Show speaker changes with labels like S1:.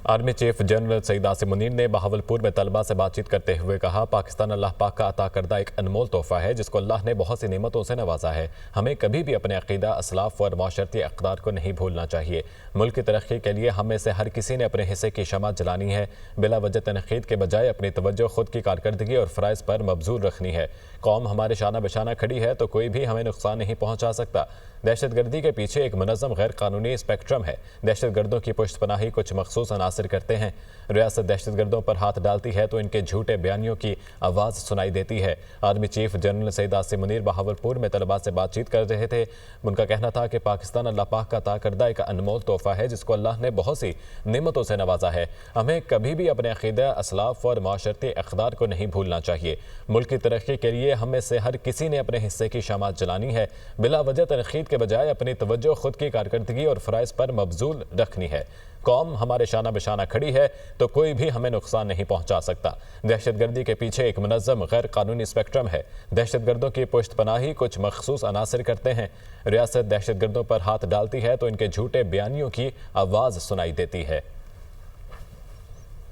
S1: Army chief general Syed Asim Munir ने बहावलपुर में तलबा से बातचीत करते हुए कहा, पाकिस्तान अल्लाह पाक का अता करदा एक अनमोल तोहफा है जिसको अल्लाह ने बहुत सी नेमतों से नवाजा है। हमें कभी भी अपने अकीदा, असलाफ और माशरती अक़दार को नहीं भूलना चाहिए। मुल्क की तरक्की के लिए हम में से हर किसी ने अपने हिस्से की शमा जलानी है। बिला वजह तनकीद के बजाय अपनी तवज्जो खुद की कारकर्दगी और फ़राइज़ पर मबजूर रखनी है। कौम हमारे शाना बशाना खड़ी है तो कोई भी हमें नुकसान नहीं पहुँचा सकता। दहशतगर्दी के पीछे एक मुनज़्ज़म गैर कानूनी स्पेक्ट्रम है। दहशतगर्दों की पुश्त पनाही कुछ मखसूस अनासर करते हैं। रियासत दहशतगर्दों पर हाथ डालती है तो इनके झूठे बयानियों की आवाज़ सुनाई देती है। Army chief general Syed Asim Munir Bahawalpur में तलबा से बातचीत कर रहे थे। उनका कहना था कि पाकिस्तान अल्लाह पाक का अता करदा एक अनमोल तोहफा है जिसको अल्लाह ने बहुत सी नेमतों से नवाजा है। हमें कभी भी अपने अकीदा, असलाफ और माशरती अक़दार को नहीं भूलना चाहिए। मुल्क की तरक्की के लिए हम में से हर किसी ने अपने हिस्से की शमात जलानी है। बिला वजह तनकीद के बजाय अपनी तवज्जो खुद की कारकर्दगी और फ़राइज़ पर मबजूल रखनी है। कौम हमारे शाना बशाना खड़ी है तो कोई भी हमें नुकसान नहीं पहुंचा सकता। दहशतगर्दी के पीछे एक मुनज़्ज़म गैर कानूनी स्पेक्ट्रम है। दहशतगर्दों की पुश्त पनाही कुछ मखसूस अनासर करते हैं। रियासत दहशतगर्दों पर हाथ डालती है तो इनके झूठे बयानियों की आवाज़ सुनाई देती है।